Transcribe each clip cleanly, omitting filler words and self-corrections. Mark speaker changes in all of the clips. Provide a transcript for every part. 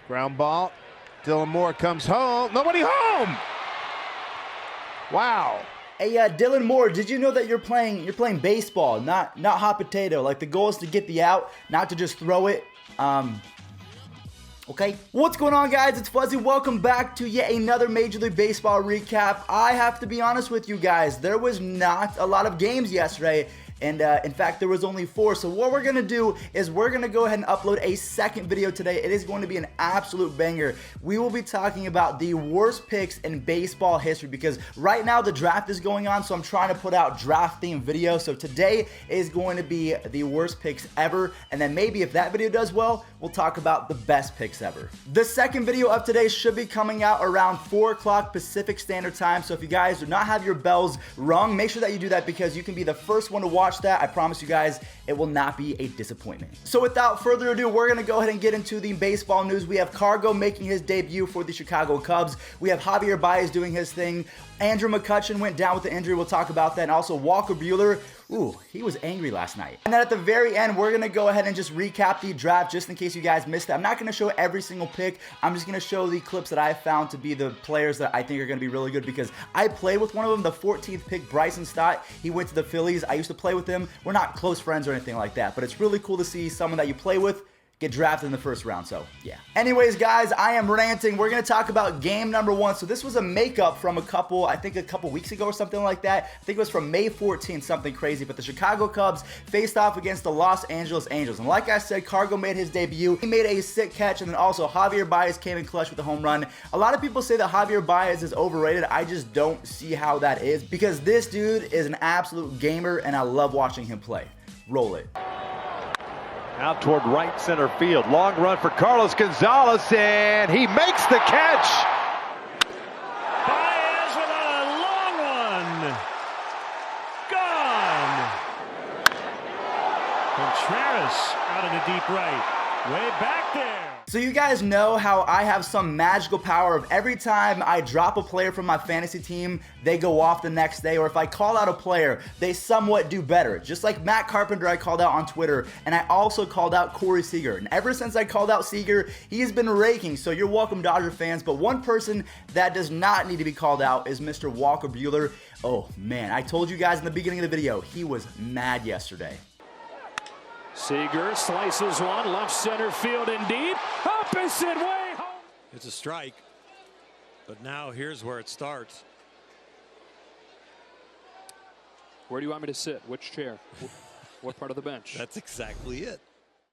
Speaker 1: Ground ball. Dylan Moore comes home. Nobody home. Wow.
Speaker 2: Hey, Dylan Moore, did you know that you're playing baseball, not hot potato? Like, the goal is to get the out, not to just throw it. Okay. What's going on, guys? It's Fuzzy. Welcome back to yet another Major League Baseball recap. I have to be honest with you guys. There was not a lot of games yesterday. And in fact, there was only 4. So what we're going to do is we're going to go ahead and upload a second video today. It is going to be an absolute banger. We will be talking about the worst picks in baseball history because right now the draft is going on. So I'm trying to put out draft themed videos. So today is going to be the worst picks ever. And then maybe if that video does well, we'll talk about the best picks ever. The second video of today should be coming out around 4 o'clock Pacific Standard Time. So if you guys do not have your bells rung, make sure that you do that because you can be the first one to watch that. I promise you guys, it will not be a disappointment. So without further ado, we're going to go ahead and get into the baseball news. We have Cargo making his debut for the Chicago Cubs. We have Javier Baez doing his thing. Andrew McCutchen went down with the injury. We'll talk about that. And also Walker Buehler. Ooh, he was angry last night. And then at the very end, we're going to go ahead and just recap the draft just in case you guys missed it. I'm not going to show every single pick. I'm just going to show the clips that I found to be the players that I think are going to be really good because I played with one of them, the 14th pick, Bryson Stott. He went to the Phillies. I used to play with him. We're not close friends or anything like that, but it's really cool to see someone that you play with get drafted in the first round, so yeah. Anyways, guys, I am ranting. We're going to talk about game number 1. So this was a makeup from I think a couple weeks ago or something like that. I think it was from May 14th, something crazy. But the Chicago Cubs faced off against the Los Angeles Angels. And like I said, Cargo made his debut. He made a sick catch, and then also Javier Baez came in clutch with a home run. A lot of people say that Javier Baez is overrated. I just don't see how that is because this dude is an absolute gamer, and I love watching him play. Roll it.
Speaker 3: Out toward right center field. Long run for Carlos Gonzalez, and he makes the catch.
Speaker 4: Baez with a long one. Gone. Contreras out in the deep right. Way back there.
Speaker 2: So you guys know how I have some magical power of every time I drop a player from my fantasy team, they go off the next day, or if I call out a player, they somewhat do better. Just like Matt Carpenter I called out on Twitter, and I also called out Corey Seager. And ever since I called out Seager, he has been raking, so you're welcome, Dodger fans. But one person that does not need to be called out is Mr. Walker Buehler. Oh man, I told you guys in the beginning of the video, he was mad yesterday.
Speaker 4: Seager slices one, left center field indeed. Opposite way home.
Speaker 5: It's a strike, but now here's where it starts.
Speaker 6: Where do you want me to sit? Which chair? What part of the bench?
Speaker 5: That's exactly it.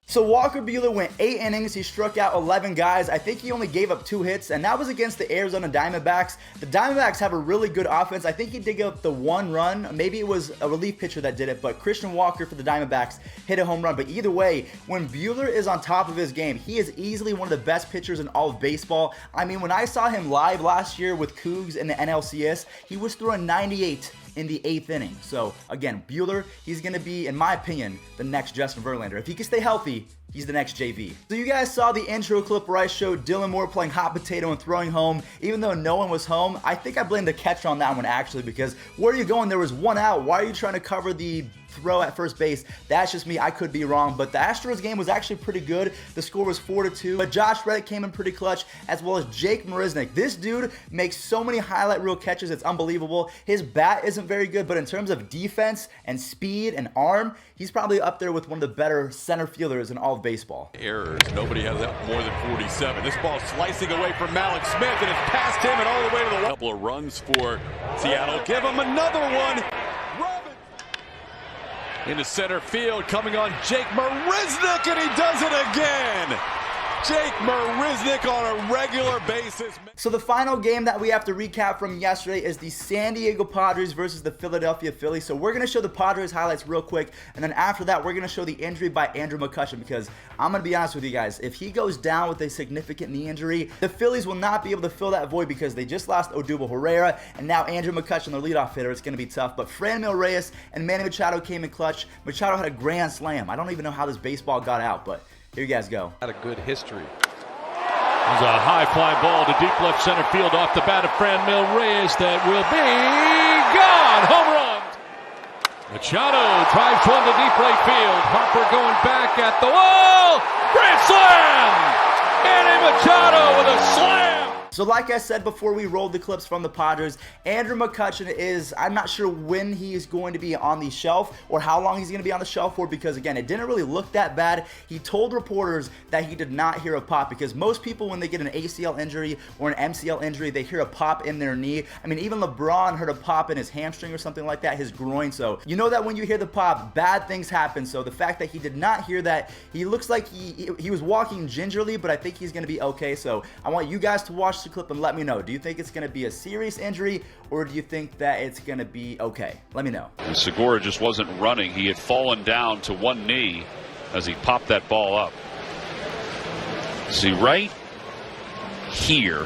Speaker 2: So Walker Buehler went 8 innings. He struck out 11 guys. I think he only gave up 2 hits, and that was against the Arizona Diamondbacks. The Diamondbacks have a really good offense. I think he did give up the 1 run. Maybe it was a relief pitcher that did it, but Christian Walker for the Diamondbacks hit a home run. But either way, when Buehler is on top of his game, he is easily one of the best pitchers in all of baseball. I mean, when I saw him live last year with Cougs in the NLCS, he was throwing 98 in the 8th inning. So again, Buehler, he's going to be, in my opinion, the next Justin Verlander. If he can stay healthy, he's the next JV. So you guys saw the intro clip where I showed Dylan Moore playing hot potato and throwing home, even though no one was home. I think I blamed the catcher on that one actually because where are you going? There was 1 out. Why are you trying to cover the throw at first base? That's just me. I could be wrong, but the Astros game was actually pretty good. The score was 4-2, but Josh Reddick came in pretty clutch, as well as Jake Marisnick. This dude makes so many highlight reel catches. It's unbelievable. His bat isn't very good, but in terms of defense and speed and arm, he's probably up there with one of the better center fielders in all of baseball.
Speaker 7: Errors. Nobody has more than 47. This ball slicing away from Malik Smith, and it's past him and all the way to the wall. Couple of runs for Seattle. Give him another one. Into center field, coming on Jake Marisnick, and he does it again. Jake Marisnick on a regular basis.
Speaker 2: So the final game that we have to recap from yesterday is the San Diego Padres versus the Philadelphia Phillies. So we're going to show the Padres highlights real quick, and then after that, we're going to show the injury by Andrew McCutchen because I'm going to be honest with you guys, if he goes down with a significant knee injury, the Phillies will not be able to fill that void because they just lost Odubel Herrera, and now Andrew McCutchen, their leadoff hitter. It's going to be tough, but Franmil Reyes and Manny Machado came in clutch. Machado had a grand slam. I don't even know how this baseball got out, but here you guys go.
Speaker 3: Had a good history.
Speaker 4: There's a high fly ball to deep left center field off the bat of Franmil Reyes that will be gone. Home run. Machado drives one to deep right field. Harper going back at the wall. Grand slam! Manny Machado
Speaker 2: So like I said before we rolled the clips from the Padres, Andrew McCutchen is, I'm not sure when he is going to be on the shelf or how long he's going to be on the shelf for, because again, it didn't really look that bad. He told reporters that he did not hear a pop, because most people when they get an ACL injury or an MCL injury, they hear a pop in their knee. I mean, even LeBron heard a pop in his hamstring or something like that, his groin. So you know that when you hear the pop, bad things happen. So the fact that he did not hear that, he looks like he was walking gingerly, but I think he's going to be okay. So I want you guys to watch the clip and let me know. Do you think it's going to be a serious injury, or do you think that it's going to be okay? Let me know.
Speaker 8: And Segura just wasn't running. He had fallen down to one knee as he popped that ball up. See, right here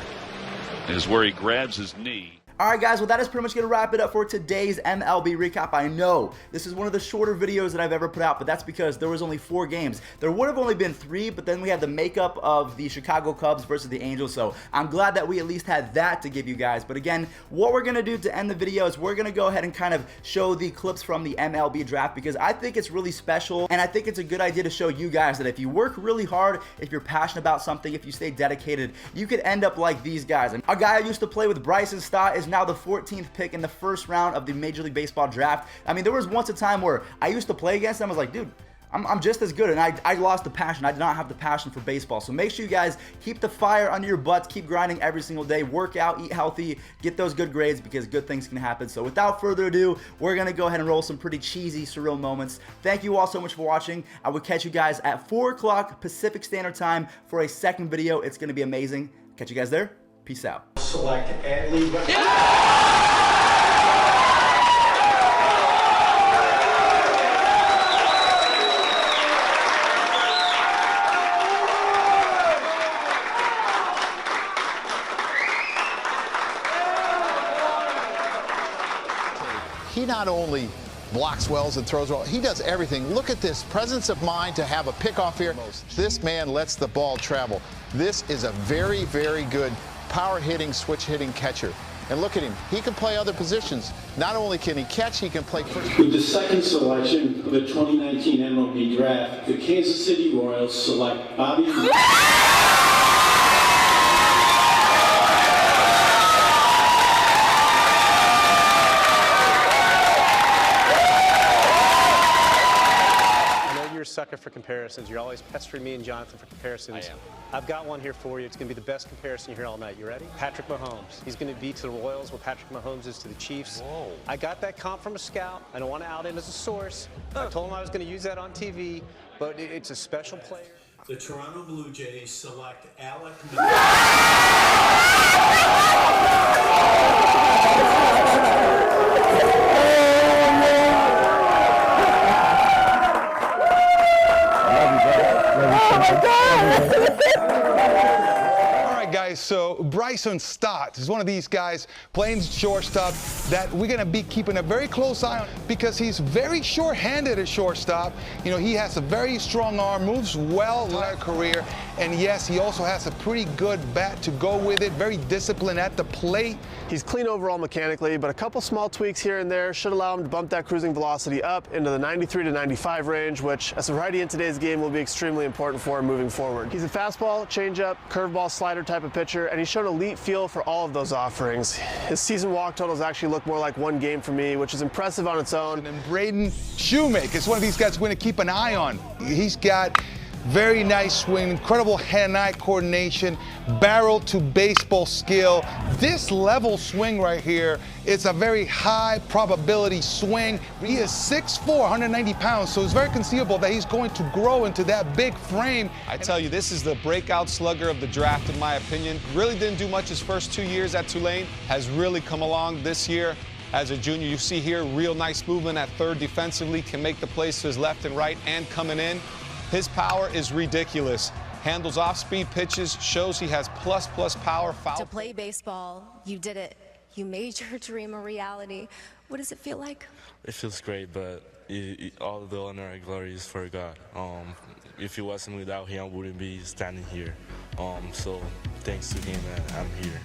Speaker 8: is where he grabs his knee.
Speaker 2: Alright guys, well that is pretty much going to wrap it up for today's MLB recap. I know this is one of the shorter videos that I've ever put out, but that's because there was only 4 games. There would have only been 3, but then we had the makeup of the Chicago Cubs versus the Angels, so I'm glad that we at least had that to give you guys. But again, what we're going to do to end the video is we're going to go ahead and kind of show the clips from the MLB draft, because I think it's really special, and I think it's a good idea to show you guys that if you work really hard, if you're passionate about something, if you stay dedicated, you could end up like these guys. And a guy I used to play with, Bryson Stott, is now the 14th pick in the first round of the Major League Baseball draft. I mean, there was once a time where I used to play against him. I was like, dude, I'm just as good, and I lost the passion. I did not have the passion for baseball. So make sure you guys keep the fire under your butts, keep grinding every single day, work out, eat healthy, get those good grades, because good things can happen. So without further ado, we're going to go ahead and roll some pretty cheesy, surreal moments. Thank you all so much for watching. I will catch you guys at 4 o'clock Pacific Standard Time for a second video. It's going to be amazing. Catch you guys there. Peace out.
Speaker 9: Select and leave.
Speaker 10: He not only blocks wells and throws well, he does everything. Look at this presence of mind to have a pickoff here. This man lets the ball travel. This is a very, very good power hitting, switch hitting catcher. And look at him. He can play other positions. Not only can he catch, he can play first.
Speaker 9: With the second selection of the 2019 MLB draft, the Kansas City Royals select Bobby.
Speaker 11: Sucker for comparisons. You're always pestering me and Jonathan for comparisons.
Speaker 12: I am.
Speaker 11: I've got one here for you. It's going to be the best comparison you hear all night. You ready? Patrick Mahomes. He's going to be to the Royals what Patrick Mahomes is to the Chiefs.
Speaker 12: Whoa.
Speaker 11: I got that comp from a scout. I don't want to out him as a source. I told him I was going to use that on TV, but it's a special player.
Speaker 9: The Toronto Blue Jays select Alec.
Speaker 13: All right, guys, so Bryson Stott is one of these guys playing shortstop that we're going to be keeping a very close eye on, because he's very sure-handed at shortstop. You know, he has a very strong arm, moves well in his career, and yes, he also has a pretty good bat to go with it, very disciplined at the plate.
Speaker 14: He's clean overall mechanically, but a couple small tweaks here and there should allow him to bump that cruising velocity up into the 93 to 95 range, which as a righty in today's game will be extremely important for him moving forward. He's a fastball, changeup, curveball, slider type of pitcher, and he's shown elite feel for all of those offerings. His season walk totals actually look more like one game for me, which is impressive on its own.
Speaker 13: And Braden Shoemaker is one of these guys we're going to keep an eye on. He's got very nice swing, incredible hand-eye coordination, barrel to baseball skill. This level swing right here is a very high probability swing. He is 6'4", 190 pounds, so it's very conceivable that he's going to grow into that big frame.
Speaker 15: I tell you, this is the breakout slugger of the draft, in my opinion. Really didn't do much his first 2 years at Tulane, has really come along this year. As a junior, you see here, real nice movement at third defensively, can make the plays to his left and right and coming in. His power is ridiculous. Handles off-speed pitches, shows he has plus power.
Speaker 16: To play baseball, you did it. You made your dream a reality. What does it feel like?
Speaker 17: It feels great, but all the honor and glory is for God. If it wasn't without him, I wouldn't be standing here. So thanks to him, I'm here.